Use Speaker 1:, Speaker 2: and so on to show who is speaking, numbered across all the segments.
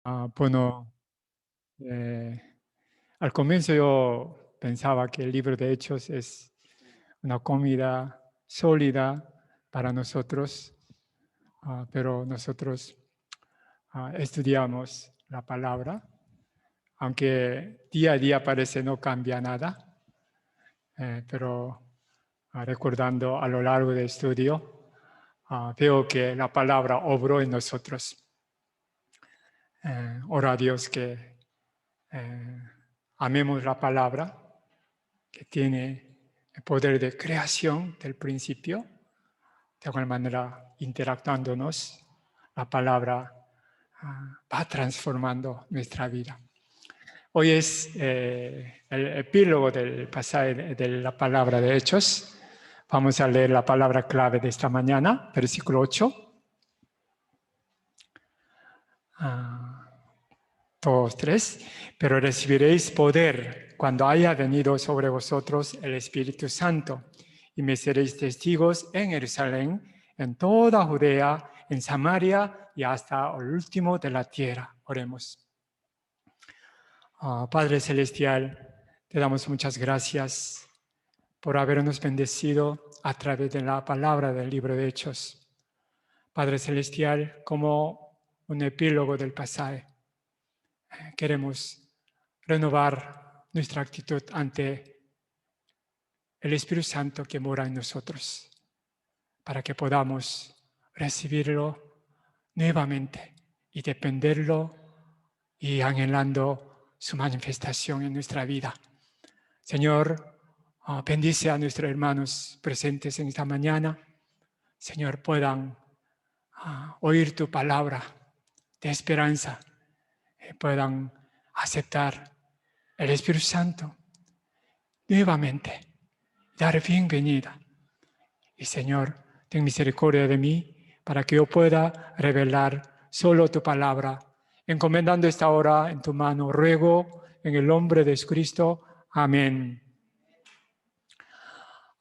Speaker 1: Bueno, eh, al comienzo yo pensaba que el libro de Hechos es una comida sólida para nosotros, pero nosotros estudiamos la palabra, aunque día a día parece no cambia nada, pero recordando a lo largo del estudio, veo que la palabra obró en nosotros. Oro a Dios que eh, amemos la palabra, que tiene el poder de creación del principio, de alguna manera interactuándonos, la palabra va transformando nuestra vida. Hoy es el epílogo del pasaje de la palabra de Hechos. Vamos a leer la palabra clave de esta mañana, versículo 8. 2, 3. Pero recibiréis poder cuando haya venido sobre vosotros el Espíritu Santo, y me seréis testigos en Jerusalén, en toda Judea, en Samaria y hasta el último de la tierra. Oremos. Padre Celestial, te damos muchas gracias por habernos bendecido a través de la palabra del libro de Hechos. Padre Celestial, como un epílogo del pasaje, queremos renovar nuestra actitud ante el Espíritu Santo que mora en nosotros, para que podamos recibirlo nuevamente y dependerlo y anhelando su manifestación en nuestra vida. Señor, bendice a nuestros hermanos presentes en esta mañana. Señor, puedan oír tu palabra de esperanza, puedan aceptar el Espíritu Santo nuevamente, dar bienvenida. Y Señor, ten misericordia de mí para que yo pueda revelar solo tu palabra. Encomendando esta hora en tu mano, ruego en el nombre de Jesucristo. Amén.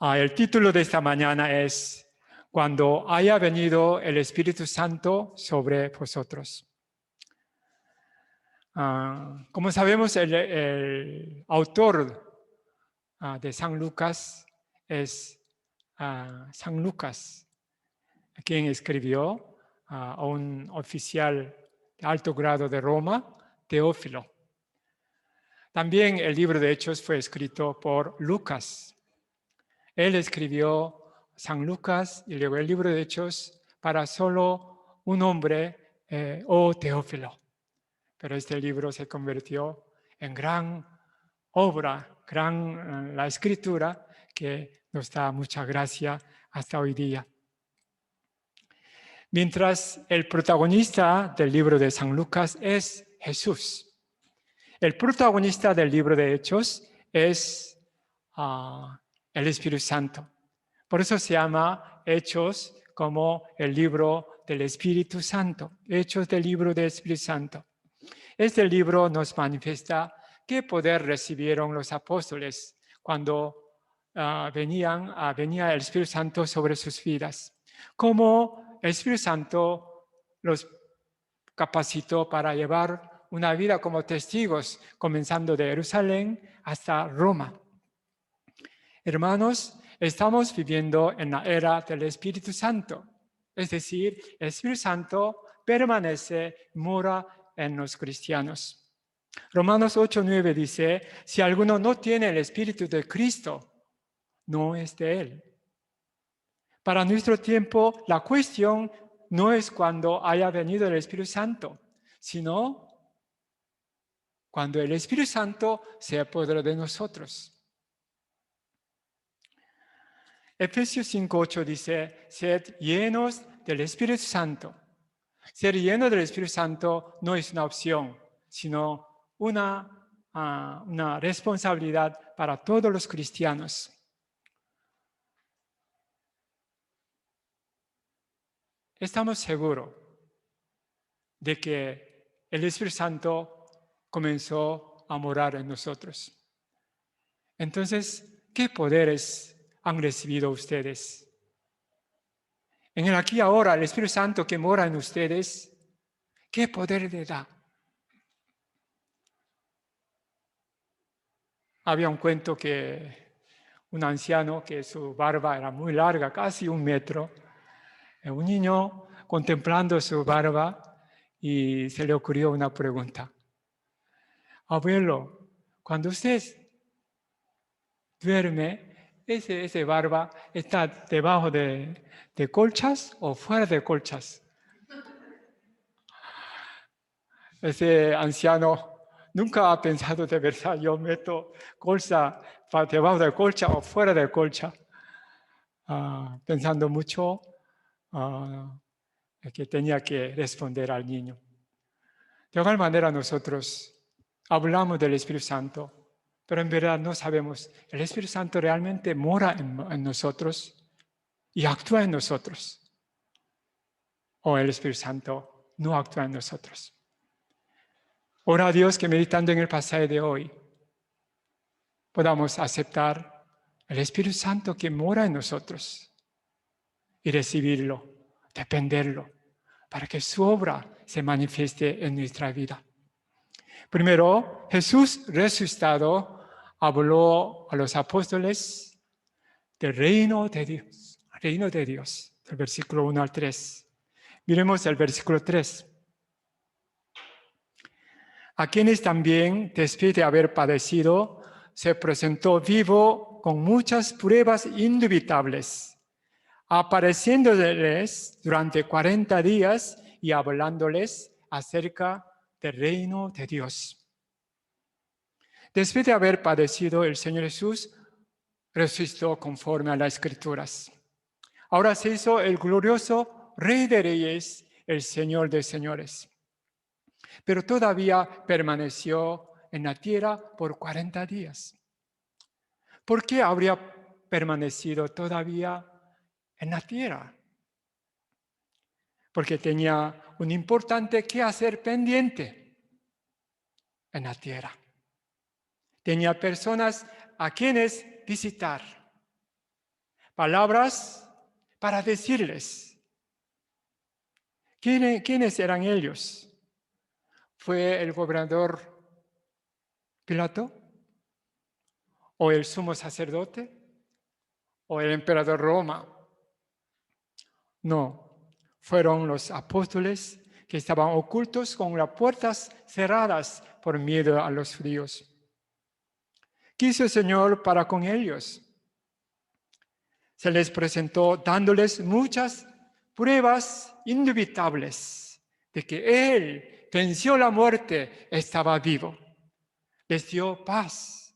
Speaker 1: El título de esta mañana es Cuando haya venido el Espíritu Santo sobre vosotros. Como sabemos, el autor de San Lucas es San Lucas, quien escribió a un oficial de alto grado de Roma, Teófilo. También el libro de Hechos fue escrito por Lucas. Él escribió San Lucas y luego el libro de Hechos para solo un hombre, Teófilo. Pero este libro se convirtió en gran obra, la escritura, que nos da mucha gracia hasta hoy día. Mientras el protagonista del libro de San Lucas es Jesús. El protagonista del libro de Hechos es el Espíritu Santo. Por eso se llama Hechos como el libro del Espíritu Santo. Hechos del libro del Espíritu Santo. Este libro nos manifiesta qué poder recibieron los apóstoles cuando venía el Espíritu Santo sobre sus vidas. Cómo el Espíritu Santo los capacitó para llevar una vida como testigos, comenzando de Jerusalén hasta Roma. Hermanos, estamos viviendo en la era del Espíritu Santo. Es decir, el Espíritu Santo permanece, mora en los cristianos. Romanos 8:9 dice, si alguno no tiene el Espíritu de Cristo, no es de Él. Para nuestro tiempo, la cuestión no es cuando haya venido el Espíritu Santo, sino cuando el Espíritu Santo se apodere de nosotros. Efesios 5:8 dice, sed llenos del Espíritu Santo. Ser lleno del Espíritu Santo no es una opción, sino una responsabilidad para todos los cristianos. Estamos seguros de que el Espíritu Santo comenzó a morar en nosotros. Entonces, ¿qué poderes han recibido ustedes? En el aquí y ahora, el Espíritu Santo que mora en ustedes, ¿qué poder le da? Había un cuento que un anciano que su barba era muy larga, casi 1 metro, un niño contemplando su barba y se le ocurrió una pregunta. Abuelo, cuando usted duerme, ese barba está debajo de colchas o fuera de colchas. Ese anciano nunca ha pensado de verdad, yo meto colcha debajo de colcha o fuera de colcha. Pensando mucho que tenía que responder al niño. De igual manera nosotros hablamos del Espíritu Santo, pero en verdad no sabemos, ¿el Espíritu Santo realmente mora en nosotros y actúa en nosotros? ¿O el Espíritu Santo no actúa en nosotros? Ora a Dios que meditando en el pasaje de hoy podamos aceptar el Espíritu Santo que mora en nosotros y recibirlo, dependerlo, para que su obra se manifieste en nuestra vida. Primero, Jesús resucitado habló a los apóstoles del reino de Dios, del versículo 1 al 3. Miremos el versículo 3. A quienes también, después de haber padecido, se presentó vivo con muchas pruebas indubitables, apareciéndoles durante 40 días y hablándoles acerca del reino de Dios. Después de haber padecido, el Señor Jesús resucitó conforme a las Escrituras. Ahora se hizo el glorioso Rey de Reyes, el Señor de Señores. Pero todavía permaneció en la tierra por 40 días. ¿Por qué habría permanecido todavía en la tierra? Porque tenía un importante quehacer pendiente en la tierra. Tenía personas a quienes visitar, palabras para decirles. ¿Quiénes eran ellos? ¿Fue el gobernador Pilato? ¿O el sumo sacerdote? ¿O el emperador Roma? No, fueron los apóstoles que estaban ocultos con las puertas cerradas por miedo a los judíos. ¿Qué hizo el Señor para con ellos? Se les presentó dándoles muchas pruebas indubitables de que Él venció la muerte, estaba vivo. Les dio paz.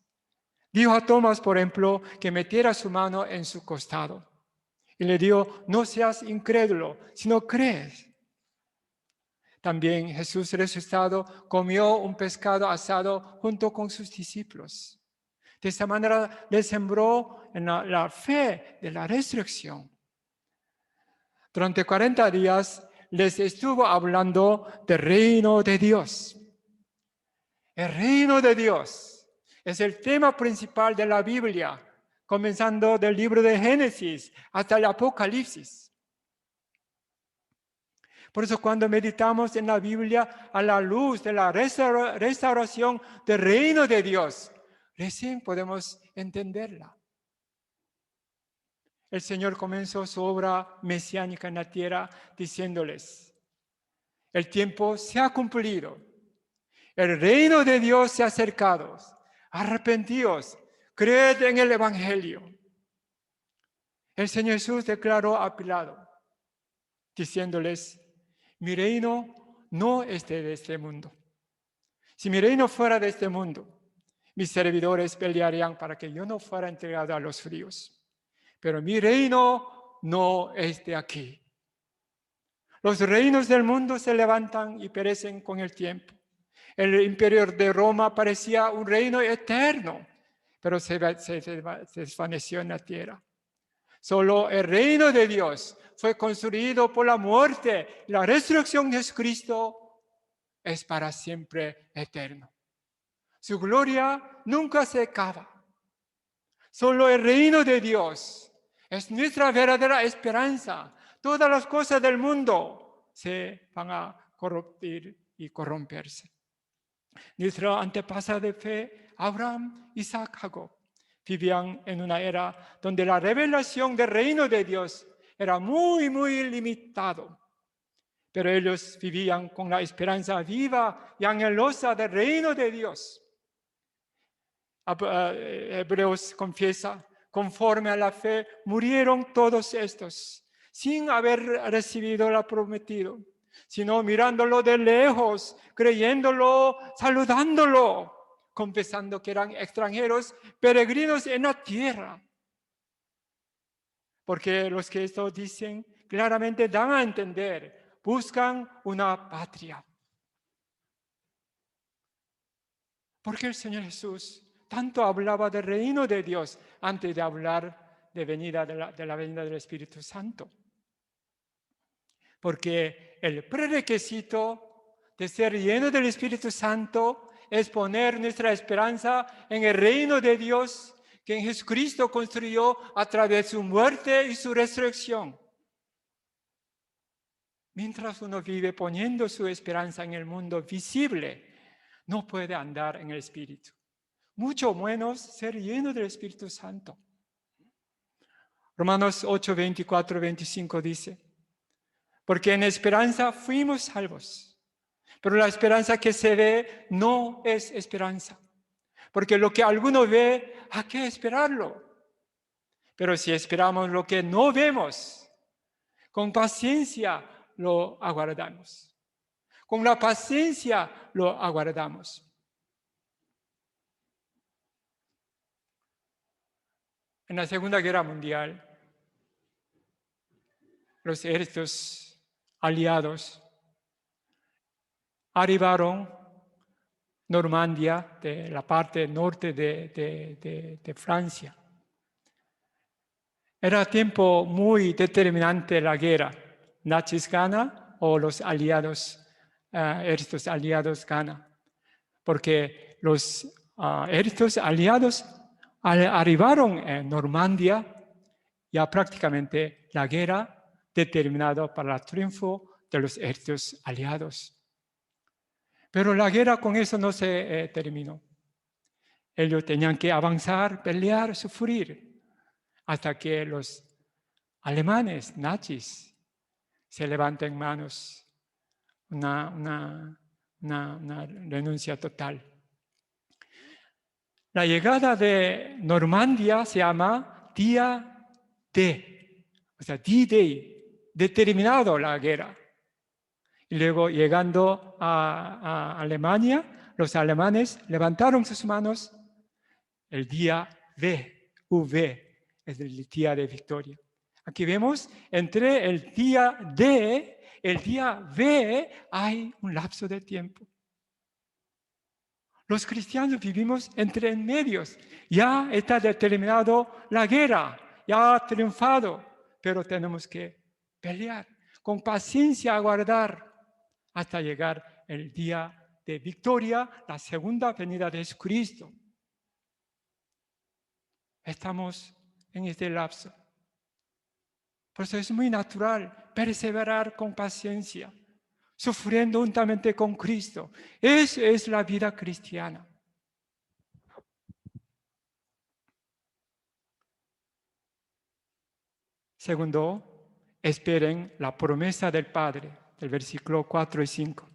Speaker 1: Dijo a Tomás, por ejemplo, que metiera su mano en su costado. Y le dijo, no seas incrédulo, sino crees. También Jesús resucitado comió un pescado asado junto con sus discípulos. De esta manera les sembró en la fe de la resurrección. Durante 40 días les estuvo hablando del reino de Dios. El reino de Dios es el tema principal de la Biblia, comenzando del libro de Génesis hasta el Apocalipsis. Por eso cuando meditamos en la Biblia a la luz de la restauración del reino de Dios, recién podemos entenderla. El Señor comenzó su obra mesiánica en la tierra diciéndoles, el tiempo se ha cumplido, el reino de Dios se ha acercado, arrepentíos, creed en el Evangelio. El Señor Jesús declaró a Pilato, diciéndoles, mi reino no es de este mundo. Si mi reino fuera de este mundo, mis servidores pelearían para que yo no fuera entregado a los judíos. Pero mi reino no es de aquí. Los reinos del mundo se levantan y perecen con el tiempo. El imperio de Roma parecía un reino eterno, pero se desvaneció en la tierra. Solo el reino de Dios fue construido por la muerte. La resurrección de Jesucristo es para siempre eterno. Su gloria nunca se acaba. Solo el reino de Dios es nuestra verdadera esperanza. Todas las cosas del mundo se van a corromper y corromperse. Nuestro antepasado de fe, Abraham, Isaac, Jacob, vivían en una era donde la revelación del reino de Dios era muy, muy limitado. Pero ellos vivían con la esperanza viva y anhelosa del reino de Dios. Hebreos confiesa, conforme a la fe, murieron todos estos, sin haber recibido lo prometido, sino mirándolo de lejos, creyéndolo, saludándolo, confesando que eran extranjeros, peregrinos en la tierra. Porque los que esto dicen claramente dan a entender, buscan una patria. Porque el Señor Jesús tanto hablaba del reino de Dios antes de hablar de la venida del Espíritu Santo. Porque el prerequisito de ser lleno del Espíritu Santo es poner nuestra esperanza en el reino de Dios que en Jesucristo construyó a través de su muerte y su resurrección. Mientras uno vive poniendo su esperanza en el mundo visible, no puede andar en el Espíritu. Mucho menos ser lleno del Espíritu Santo. Romanos 8, 24, 25 dice, porque en esperanza fuimos salvos, pero la esperanza que se ve no es esperanza, porque lo que alguno ve, ¿a qué esperarlo? Pero si esperamos lo que no vemos, con paciencia lo aguardamos. Con la paciencia lo aguardamos. En la Segunda Guerra Mundial, los ejércitos aliados arribaron a Normandía, de la parte norte de Francia. Era tiempo muy determinante la guerra. Nazis gana o los aliados, ejércitos aliados gana. Porque los ejércitos aliados arribaron en Normandía, ya prácticamente la guerra determinada para el triunfo de los ejércitos aliados. Pero la guerra con eso no se terminó. Ellos tenían que avanzar, pelear, sufrir, hasta que los alemanes, nazis, se levanten manos, una renuncia total. La llegada de Normandía se llama Día D, o sea, D-Day, determinado la guerra. Y luego, llegando a Alemania, los alemanes levantaron sus manos. El día V, es el día de victoria. Aquí vemos, entre el día D, el día V, hay un lapso de tiempo. Los cristianos vivimos entre en medios. Ya está determinado la guerra, ya ha triunfado, pero tenemos que pelear, con paciencia aguardar hasta llegar el día de victoria, la segunda venida de Jesucristo. Estamos en este lapso. Por eso es muy natural perseverar con paciencia, sufriendo juntamente con Cristo. Esa es la vida cristiana. Segundo, esperen la promesa del Padre, del versículo 4 y 5.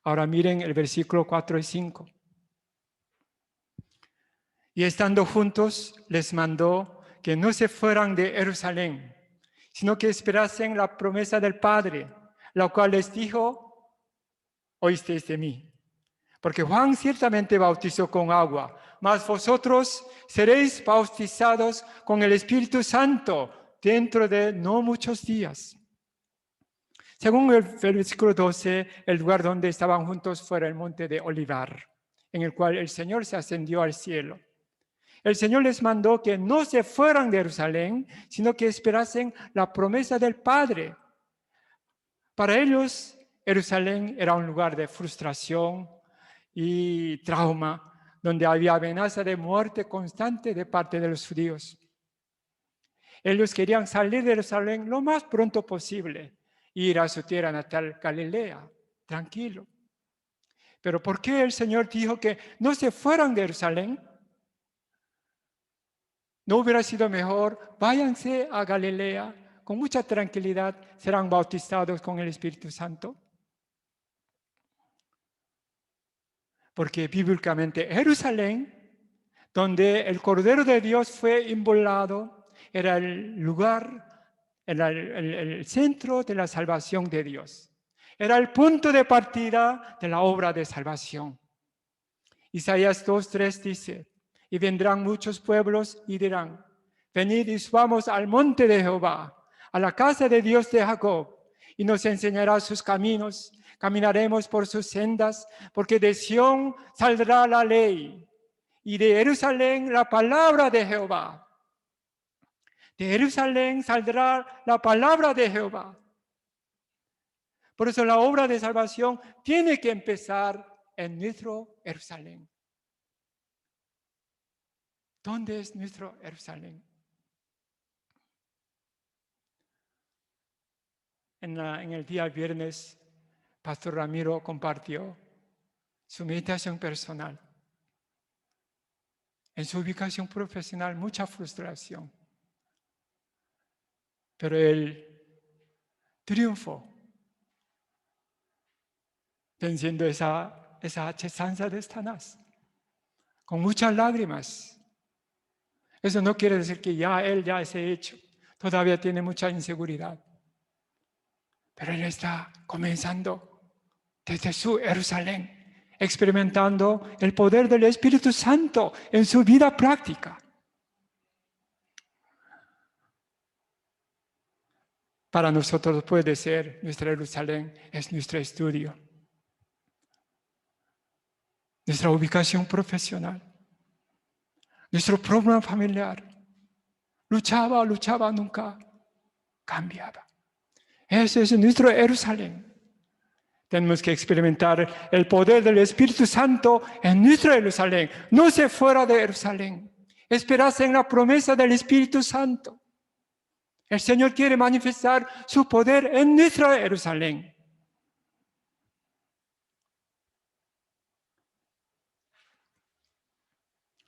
Speaker 1: Ahora miren el versículo 4 y 5. Y estando juntos, les mandó que no se fueran de Jerusalén, sino que esperasen la promesa del Padre, la cual les dijo, oísteis de mí. Porque Juan ciertamente bautizó con agua, mas vosotros seréis bautizados con el Espíritu Santo dentro de no muchos días. Según el versículo 12, el lugar donde estaban juntos fue el monte de Olivar, en el cual el Señor se ascendió al cielo. El Señor les mandó que no se fueran de Jerusalén, sino que esperasen la promesa del Padre. Para ellos, Jerusalén era un lugar de frustración y trauma, donde había amenaza de muerte constante de parte de los judíos. Ellos querían salir de Jerusalén lo más pronto posible, ir a su tierra natal, Galilea, tranquilo. Pero ¿por qué el Señor dijo que no se fueran de Jerusalén? ¿No hubiera sido mejor? Váyanse a Galilea, con mucha tranquilidad serán bautizados con el Espíritu Santo. Porque bíblicamente Jerusalén, donde el Cordero de Dios fue inmolado, era el lugar, era el centro de la salvación de Dios. Era el punto de partida de la obra de salvación. Isaías 2:3 dice, y vendrán muchos pueblos y dirán, venid y subamos al monte de Jehová, a la casa de Dios de Jacob, y nos enseñará sus caminos, caminaremos por sus sendas, porque de Sión saldrá la ley, y de Jerusalén la palabra de Jehová. De Jerusalén saldrá la palabra de Jehová. Por eso la obra de salvación tiene que empezar en nuestro Jerusalén. ¿Dónde es nuestro Jerusalén? En el día viernes, Pastor Ramiro compartió su meditación personal. En su ubicación profesional, mucha frustración. Pero él triunfó, venciendo esa hechizanza de Satanás, con muchas lágrimas. Eso no quiere decir que él ya es hecho. Todavía tiene mucha inseguridad. Pero él está comenzando desde su Jerusalén, experimentando el poder del Espíritu Santo en su vida práctica. Para nosotros puede ser, nuestra Jerusalén es nuestro estudio, nuestra ubicación profesional, nuestro programa familiar. Luchaba, nunca cambiaba. Ese es nuestro Jerusalén. Tenemos que experimentar el poder del Espíritu Santo en nuestro Jerusalén. No se fuera de Jerusalén. Esperarse en la promesa del Espíritu Santo. El Señor quiere manifestar su poder en nuestro Jerusalén.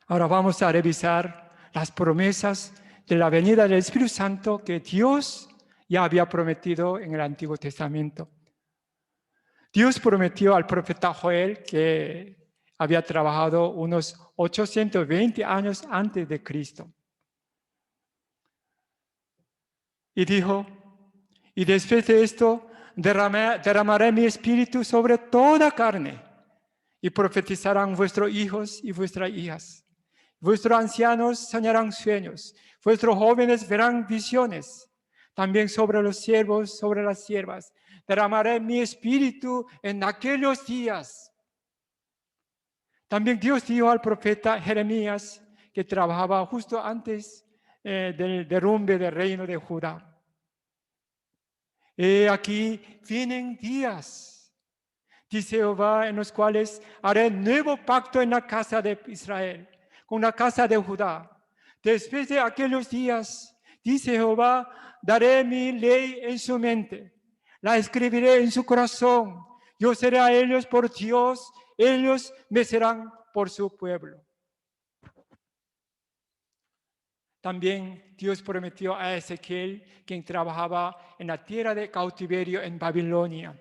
Speaker 1: Ahora vamos a revisar las promesas de la venida del Espíritu Santo que Dios ya había prometido en el Antiguo Testamento. Dios prometió al profeta Joel, que había trabajado unos 820 años antes de Cristo. Y dijo, y después de esto derramaré mi espíritu sobre toda carne, y profetizarán vuestros hijos y vuestras hijas. Vuestros ancianos soñarán sueños, vuestros jóvenes verán visiones. También sobre los siervos, sobre las siervas, derramaré mi espíritu en aquellos días. También Dios dijo al profeta Jeremías, que trabajaba justo antes del derrumbe del reino de Judá. Aquí vienen días, dice Jehová, en los cuales haré nuevo pacto en la casa de Israel, con la casa de Judá. Después de aquellos días, dice Jehová, daré mi ley en su mente, la escribiré en su corazón. Yo seré a ellos por Dios, ellos me serán por su pueblo. También Dios prometió a Ezequiel, quien trabajaba en la tierra de cautiverio en Babilonia.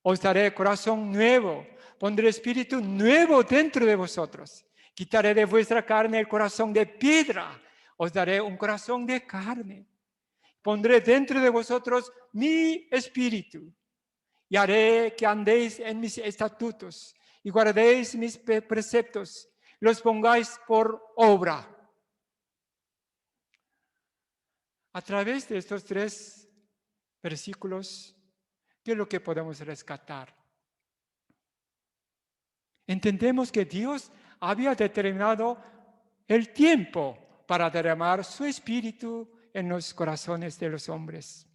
Speaker 1: Os daré corazón nuevo, pondré espíritu nuevo dentro de vosotros. Quitaré de vuestra carne el corazón de piedra, os daré un corazón de carne. Pondré dentro de vosotros mi espíritu y haré que andéis en mis estatutos y guardéis mis preceptos y los pongáis por obra. A través de estos 3 versículos, ¿qué es lo que podemos rescatar? Entendemos que Dios había determinado el tiempo para derramar su espíritu en los corazones de los hombres.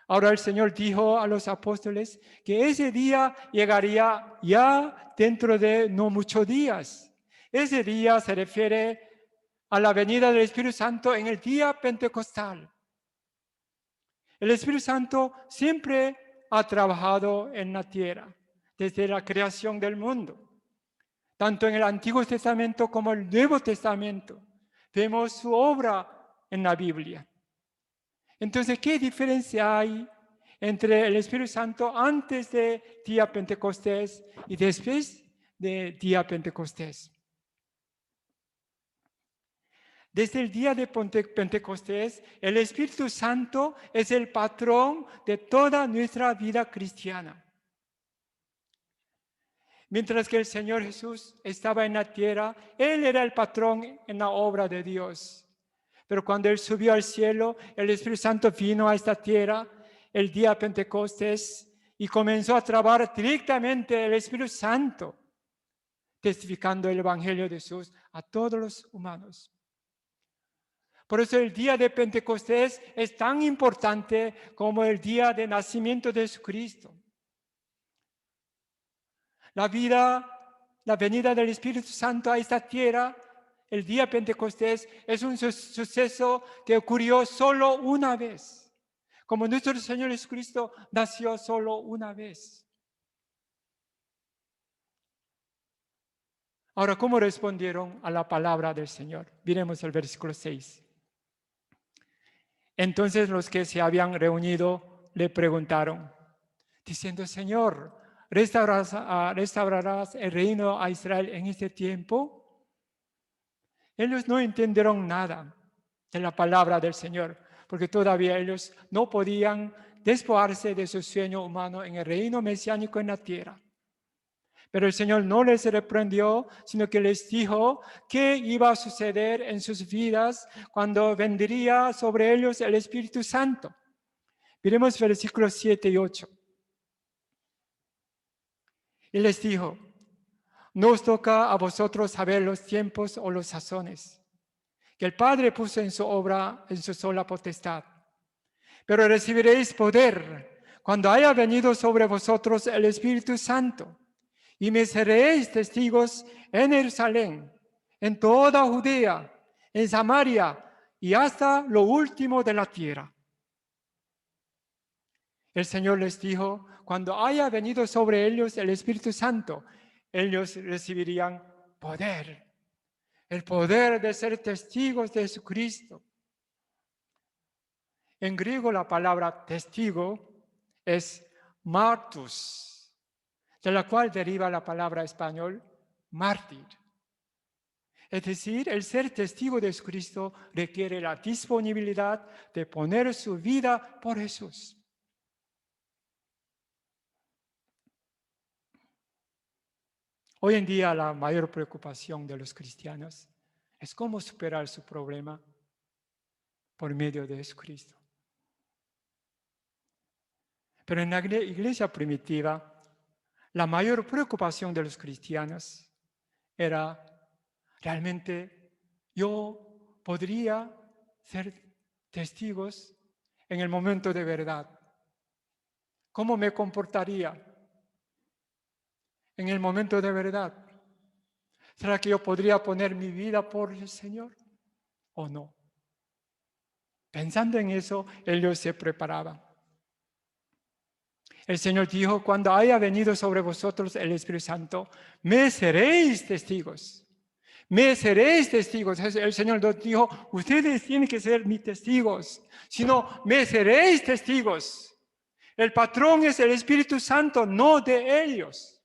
Speaker 1: Ahora el Señor dijo a los apóstoles que ese día llegaría ya dentro de no muchos días. Ese día se refiere a la venida del Espíritu Santo en el día pentecostal. El Espíritu Santo siempre ha trabajado en la tierra, desde la creación del mundo. Tanto en el Antiguo Testamento como en el Nuevo Testamento vemos su obra en la Biblia. Entonces, ¿qué diferencia hay entre el Espíritu Santo antes de día Pentecostés y después de día Pentecostés? Desde el día de Pentecostés, el Espíritu Santo es el patrón de toda nuestra vida cristiana. Mientras que el Señor Jesús estaba en la tierra, Él era el patrón en la obra de Dios. Pero cuando Él subió al cielo, el Espíritu Santo vino a esta tierra el día de Pentecostés y comenzó a trabajar directamente el Espíritu Santo, testificando el Evangelio de Jesús a todos los humanos. Por eso el día de Pentecostés es tan importante como el día de nacimiento de Jesucristo. La venida del Espíritu Santo a esta tierra, el día de Pentecostés, es un suceso que ocurrió solo una vez. Como nuestro Señor Jesucristo nació solo una vez. Ahora, ¿cómo respondieron a la palabra del Señor? Miremos el versículo 6. Entonces los que se habían reunido le preguntaron, diciendo, Señor, ¿restaurarás el reino a Israel en este tiempo? Ellos no entendieron nada de la palabra del Señor, porque todavía ellos no podían despojarse de su sueño humano en el reino mesiánico en la tierra. Pero el Señor no les reprendió, sino que les dijo qué iba a suceder en sus vidas cuando vendría sobre ellos el Espíritu Santo. Miremos versículos 7 y 8. Y les dijo, no os toca a vosotros saber los tiempos o los sazones, que el Padre puso en su obra, en su sola potestad. Pero recibiréis poder cuando haya venido sobre vosotros el Espíritu Santo. Y me seréis testigos en Jerusalén, en toda Judea, en Samaria y hasta lo último de la tierra. El Señor les dijo, cuando haya venido sobre ellos el Espíritu Santo, ellos recibirían poder, el poder de ser testigos de Jesucristo. En griego la palabra testigo es martus, de la cual deriva la palabra español mártir. Es decir, el ser testigo de Jesucristo requiere la disponibilidad de poner su vida por Jesús. Hoy en día la mayor preocupación de los cristianos es cómo superar su problema por medio de Jesucristo. Pero en la iglesia primitiva, la mayor preocupación de los cristianos era, realmente yo podría ser testigos en el momento de verdad. ¿Cómo me comportaría en el momento de verdad? ¿Será que yo podría poner mi vida por el Señor o no? Pensando en eso, ellos se preparaban. El Señor dijo, cuando haya venido sobre vosotros el Espíritu Santo, me seréis testigos. Me seréis testigos. El Señor nos dijo, ustedes tienen que ser mis testigos. Si no, me seréis testigos. El patrón es el Espíritu Santo, no de ellos.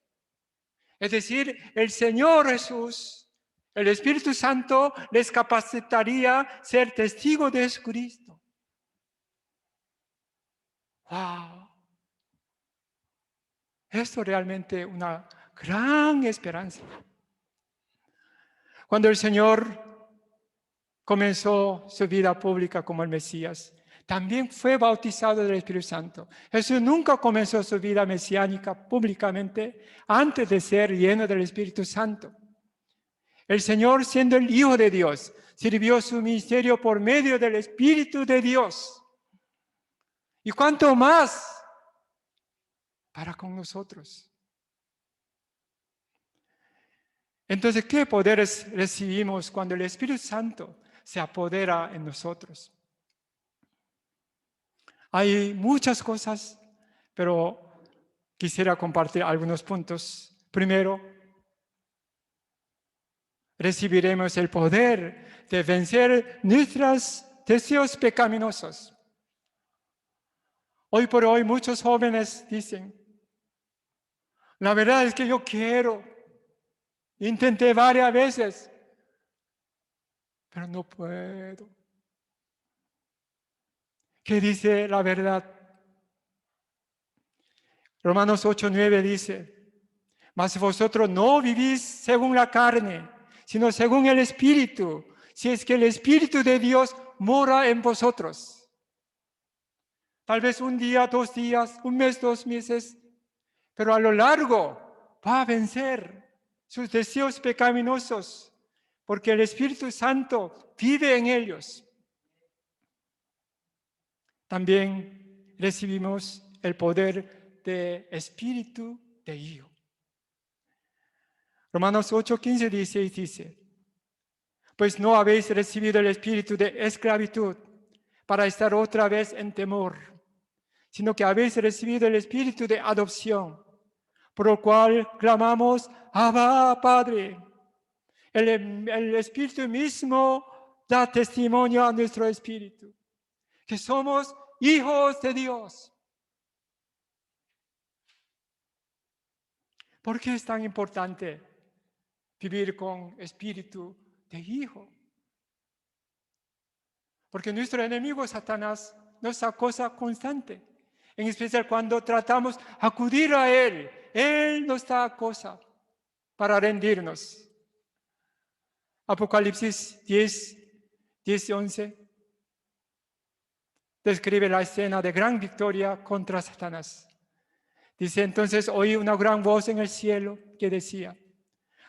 Speaker 1: Es decir, el Señor Jesús, el Espíritu Santo les capacitaría ser testigos de Jesucristo. ¡Wow! Esto es realmente una gran esperanza. Cuando el Señor comenzó su vida pública como el Mesías, también fue bautizado del Espíritu Santo. Jesús nunca comenzó su vida mesiánica públicamente antes de ser lleno del Espíritu Santo. El Señor, siendo el Hijo de Dios, sirvió su ministerio por medio del Espíritu de Dios. ¿Y cuánto más para con nosotros? Entonces, ¿qué poderes recibimos cuando el Espíritu Santo se apodera en nosotros? Hay muchas cosas, pero quisiera compartir algunos puntos. Primero, recibiremos el poder de vencer nuestros deseos pecaminosos. Hoy por hoy muchos jóvenes dicen, la verdad es que yo quiero, intenté varias veces, pero no puedo. ¿Qué dice la verdad? Romanos 8:9 dice, mas vosotros no vivís según la carne, sino según el Espíritu, si es que el Espíritu de Dios mora en vosotros. Tal vez un día, 2 días, un mes, 2 meses, pero a lo largo va a vencer sus deseos pecaminosos, porque el Espíritu Santo vive en ellos. También recibimos el poder de espíritu de hijo. Romanos 8:15, 16 dice, pues no habéis recibido el espíritu de esclavitud para estar otra vez en temor, sino que habéis recibido el espíritu de adopción, por lo cual clamamos, Abba, Padre. El espíritu mismo da testimonio a nuestro espíritu, que somos hijos de Dios. ¿Por qué es tan importante vivir con espíritu de hijo? Porque nuestro enemigo Satanás nos acosa constante, en especial cuando tratamos de acudir a él. Él nos da acosa para rendirnos. Apocalipsis 10, 10 y 11 describe la escena de gran victoria contra Satanás. Dice, entonces oí una gran voz en el cielo que decía,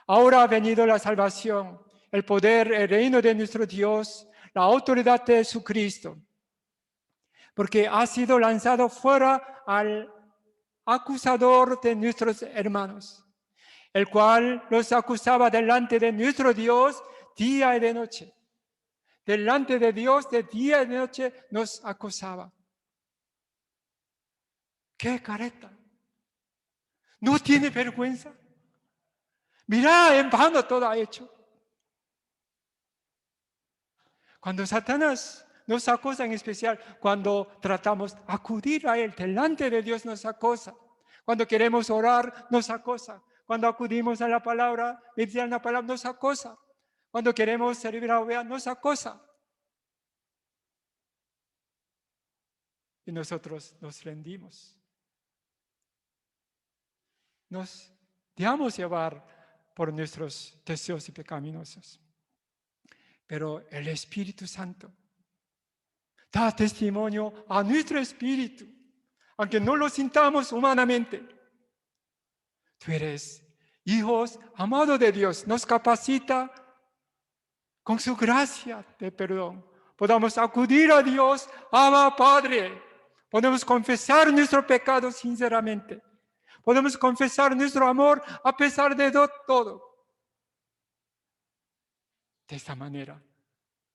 Speaker 1: ahora ha venido la salvación, el poder, el reino de nuestro Dios, la autoridad de Jesucristo, porque ha sido lanzado fuera al acusador de nuestros hermanos, el cual los acusaba delante de nuestro Dios día y de noche. Delante de Dios de día y de noche nos acusaba. ¡Qué careta! ¿No tiene vergüenza? Mira, en vano todo ha hecho. Cuando Satanás nos acosa, en especial cuando tratamos de acudir a él, delante de Dios nos acosa. Cuando queremos orar, nos acosa. Cuando acudimos a la palabra, meditar la palabra, nos acosa. Cuando queremos servir a oveja, nos acosa. Y nosotros nos rendimos. Nos dejamos llevar por nuestros deseos y pecaminosos. Pero el Espíritu Santo da testimonio a nuestro espíritu, aunque no lo sintamos humanamente. Tú eres hijos amados de Dios, nos capacita con su gracia de perdón. Podamos acudir a Dios, Abba, Padre. Podemos confesar nuestro pecado sinceramente. Podemos confesar nuestro amor a pesar de todo. De esta manera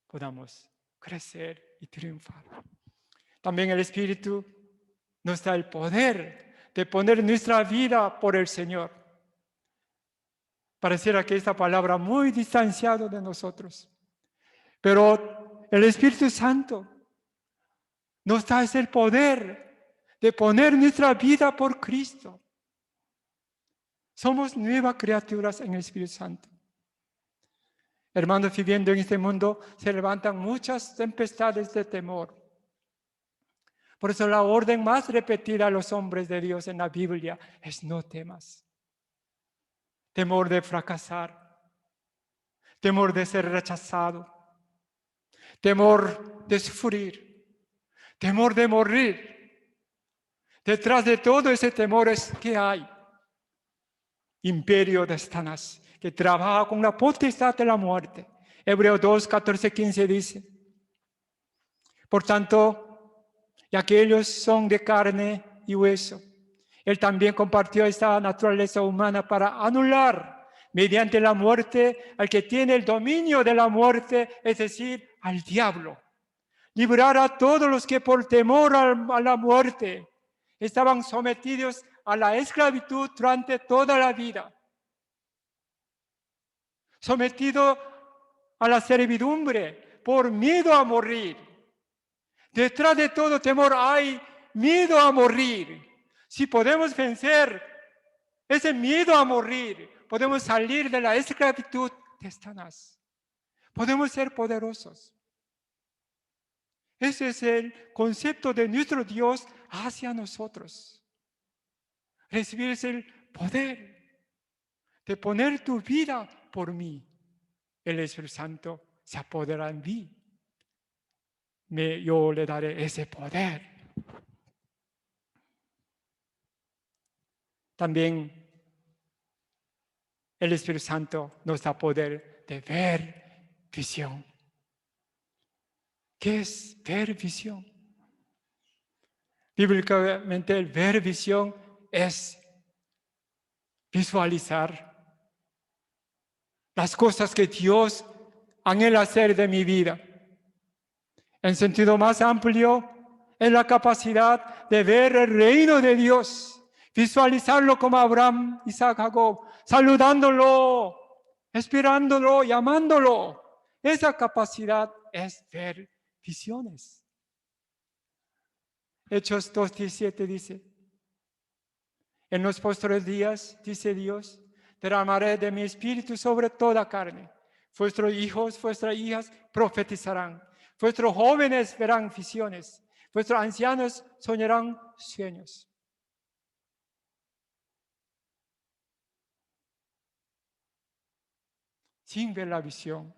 Speaker 1: podamos crecer y triunfar. También el Espíritu nos da el poder de poner nuestra vida por el Señor. Pareciera que esta palabra muy distanciada de nosotros. Pero el Espíritu Santo nos da ese poder de poner nuestra vida por Cristo. Somos nuevas criaturas en el Espíritu Santo. Hermanos, viviendo en este mundo se levantan muchas tempestades de temor. Por eso la orden más repetida a los hombres de Dios en la Biblia es no temas. Temor de fracasar, temor de ser rechazado, temor de sufrir, temor de morir. Detrás de todo ese temor es que hay imperio de Satanás, que trabaja con la potestad de la muerte. Hebreos 2, 14, 15 dice, por tanto, ya que ellos son de carne y hueso, él también compartió esta naturaleza humana para anular mediante la muerte al que tiene el dominio de la muerte, es decir, al diablo. Librar a todos los que por temor a la muerte estaban sometidos a la esclavitud durante toda la vida, sometido a la servidumbre por miedo a morir. Detrás de todo temor hay miedo a morir. Si podemos vencer ese miedo a morir, podemos salir de la esclavitud de Satanás. Podemos ser poderosos. Ese es el concepto de nuestro Dios hacia nosotros. Recibir el poder de poner tu vida por mí. El Espíritu Santo se apodera en mí. Yo le daré ese poder. También el Espíritu Santo nos da poder de ver visión. ¿Qué es ver visión? Bíblicamente el ver visión es visualizar las cosas que Dios anhela hacer de mi vida. En sentido más amplio, es la capacidad de ver el reino de Dios, visualizarlo como Abraham, Isaac, Jacob, saludándolo, esperándolo, llamándolo. Esa capacidad es ver visiones. Hechos 2:17 dice: en los postreros días, dice Dios, derramaré de mi espíritu sobre toda carne. Vuestros hijos, vuestras hijas profetizarán. Vuestros jóvenes verán visiones. Vuestros ancianos soñarán sueños. Sin ver la visión,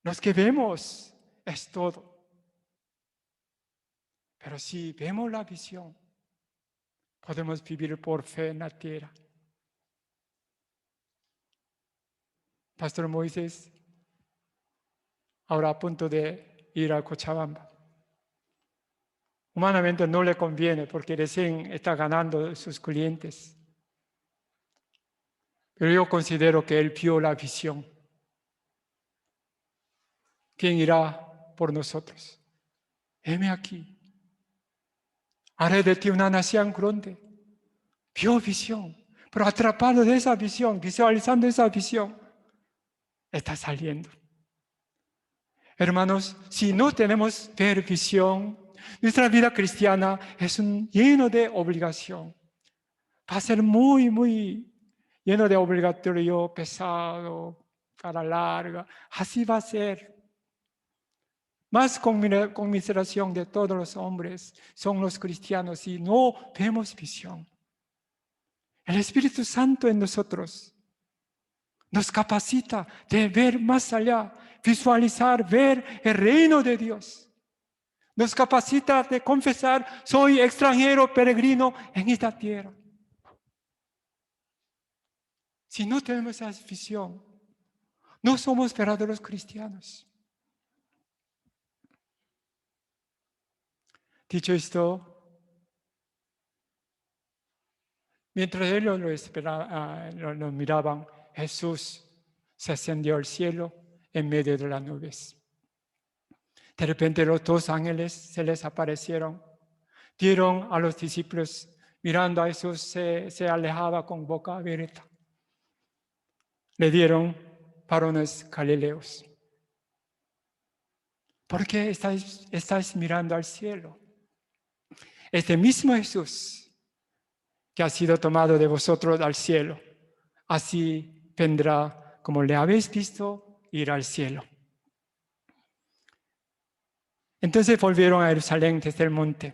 Speaker 1: los que vemos es todo. Pero si vemos la visión, podemos vivir por fe en la tierra. Pastor Moisés, ahora a punto de ir a Cochabamba. Humanamente no le conviene porque recién está ganando sus clientes. Pero yo considero que él vio la visión. ¿Quién irá por nosotros? Heme aquí. Haré de ti una nación grande. Vio visión, pero atrapado de esa visión, visualizando esa visión, está saliendo. Hermanos, si no tenemos ver visión, nuestra vida cristiana es lleno de obligación. Va a ser muy lleno de obligatorio, pesado, cara larga. Así va a ser. Más conmiseración de todos los hombres son los cristianos si no vemos visión. El Espíritu Santo en nosotros nos capacita de ver más allá, visualizar, ver el reino de Dios. Nos capacita de confesar: soy extranjero, peregrino en esta tierra. Si no tenemos esa visión, no somos verdaderos cristianos. Dicho esto, mientras ellos lo miraban, Jesús se ascendió al cielo en medio de las nubes. De repente los dos ángeles se les aparecieron, dieron a los discípulos, mirando a Jesús, se alejaba con boca abierta. Le dieron: varones galileos, ¿por qué estáis mirando al cielo? Este mismo Jesús que ha sido tomado de vosotros al cielo, así vendrá como le habéis visto ir al cielo. Entonces volvieron a Jerusalén desde el monte.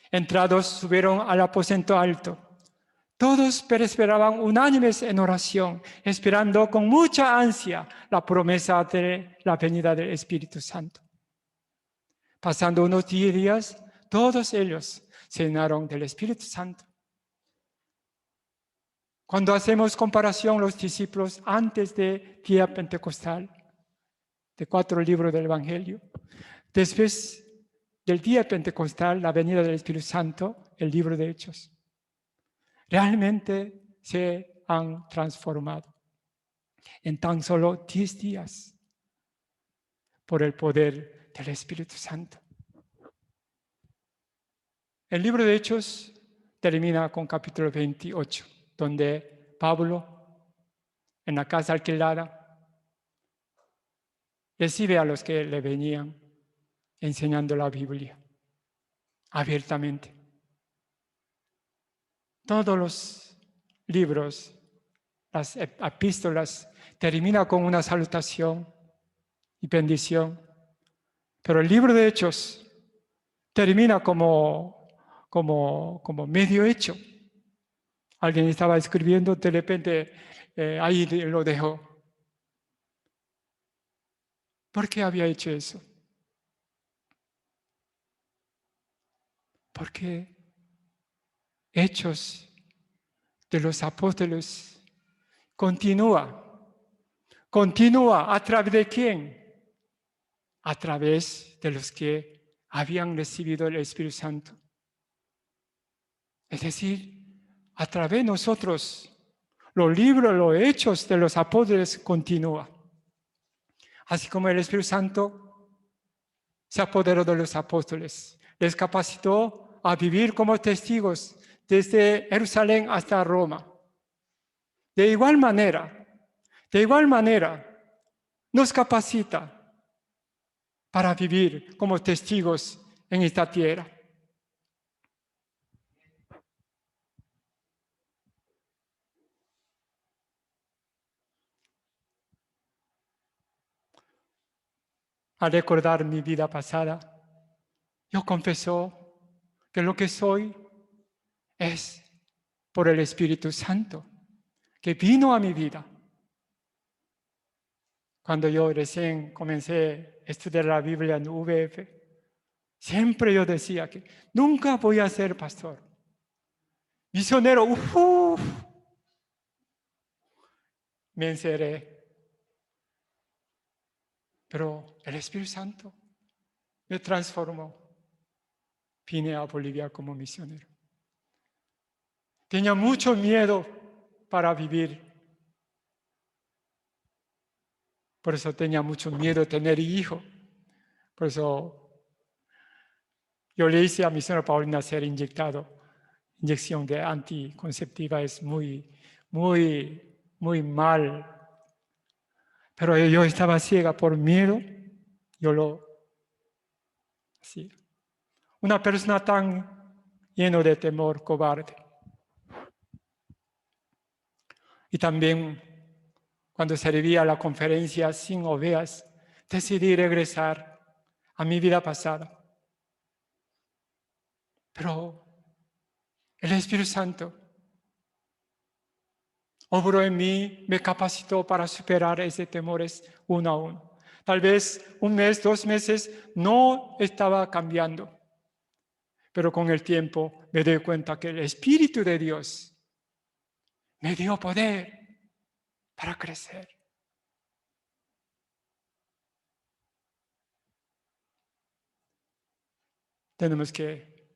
Speaker 1: Entrados, subieron al aposento alto. Todos perseveraban unánimes en oración, esperando con mucha ansia la promesa de la venida del Espíritu Santo. Pasando unos 10 días, todos ellos se llenaron del Espíritu Santo. Cuando hacemos comparación los discípulos antes del día pentecostal, de 4 libros del Evangelio, después del día pentecostal, la venida del Espíritu Santo, el libro de Hechos, realmente se han transformado en tan solo 10 días por el poder del Espíritu Santo. El libro de Hechos termina con capítulo 28, donde Pablo, en la casa alquilada, recibe a los que le venían enseñando la Biblia abiertamente. Todos los libros, las epístolas, terminan con una salutación y bendición. Pero el libro de Hechos termina como medio hecho. Alguien estaba escribiendo, de repente ahí lo dejó. ¿Por qué había hecho eso? Porque Hechos de los Apóstoles continúa. ¿Continúa a través de quién? A través de los que habían recibido el Espíritu Santo. Es decir, a través de nosotros, los libros, los hechos de los apóstoles continúan. Así como el Espíritu Santo se apoderó de los apóstoles, les capacitó a vivir como testigos desde Jerusalén hasta Roma. De igual manera, nos capacita para vivir como testigos en esta tierra. Al recordar mi vida pasada, yo confieso que lo que soy es por el Espíritu Santo que vino a mi vida. Cuando yo recién comencé a estudiar la Biblia en VF, siempre yo decía que nunca voy a ser pastor. Misionero, me encerré. Pero el Espíritu Santo me transformó. Vine a Bolivia como misionero. Tenía mucho miedo para vivir. Por eso tenía mucho miedo de tener hijo. Por eso yo le hice a mi señora Paulina ser inyectado. Inyección de anticonceptiva es muy mal. Pero yo estaba ciega por miedo. Yo lo hacía. Una persona tan llena de temor, cobarde. Y también cuando servía a la conferencia sin ovejas, decidí regresar a mi vida pasada. Pero el Espíritu Santo obró en mí, me capacitó para superar esos temores uno a uno. Tal vez un mes, 2 meses no estaba cambiando. Pero con el tiempo me doy cuenta que el Espíritu de Dios me dio poder para crecer. Tenemos que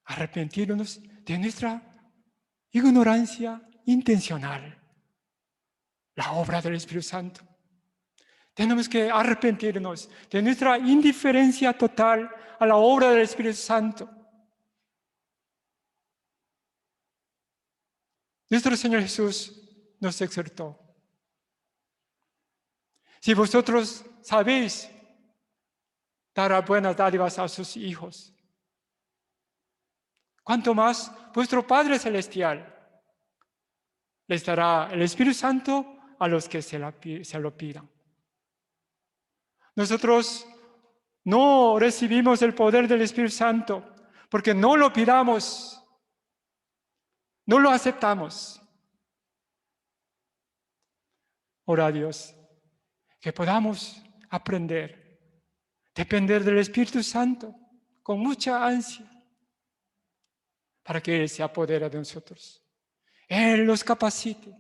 Speaker 1: arrepentirnos de nuestra ignorancia intencional, la obra del Espíritu Santo. Tenemos que arrepentirnos de nuestra indiferencia total a la obra del Espíritu Santo. Nuestro Señor Jesús nos exhortó. Si vosotros sabéis dar buenas dádivas a sus hijos, cuanto más vuestro Padre Celestial les dará el Espíritu Santo a los que se lo pidan. Nosotros no recibimos el poder del Espíritu Santo porque no lo pidamos, no lo aceptamos. Ora a Dios que podamos aprender, depender del Espíritu Santo con mucha ansia para que Él se apodere de nosotros. Él los capacite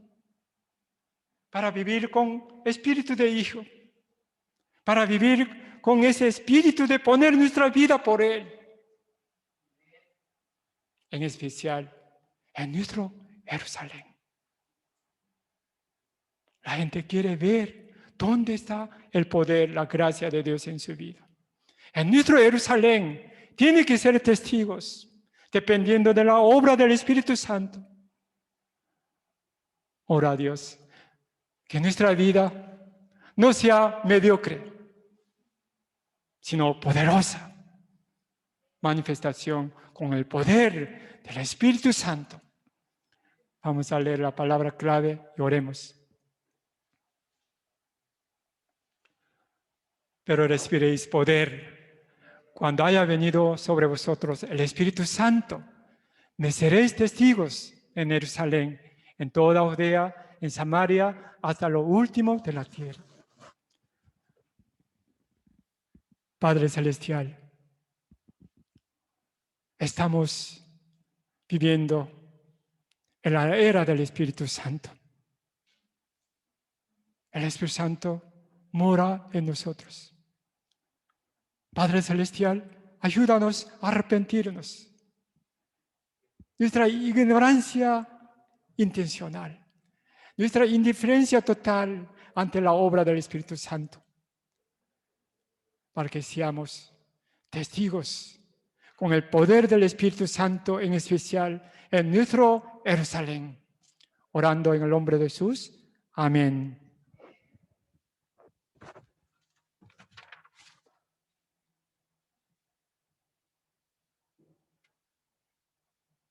Speaker 1: para vivir con espíritu de hijo, para vivir con ese espíritu de poner nuestra vida por Él. En especial en nuestro Jerusalén. La gente quiere ver dónde está el poder, la gracia de Dios en su vida. En nuestro Jerusalén tiene que ser testigos. dependiendo de la obra del Espíritu Santo. Ora a Dios, que nuestra vida no sea mediocre, sino poderosa manifestación con el poder del Espíritu Santo. Vamos a leer la palabra clave y oremos. Pero recibiréis poder cuando haya venido sobre vosotros el Espíritu Santo. Me seréis testigos en Jerusalén, en toda Judea, en Samaria, hasta lo último de la tierra. Padre Celestial, estamos viviendo en la era del Espíritu Santo. El Espíritu Santo mora en nosotros. Padre Celestial, ayúdanos a arrepentirnos. Nuestra ignorancia intencional, nuestra indiferencia total ante la obra del Espíritu Santo, para que seamos testigos con el poder del Espíritu Santo, en especial en nuestro Jerusalén. Orando en el nombre de Jesús. Amén.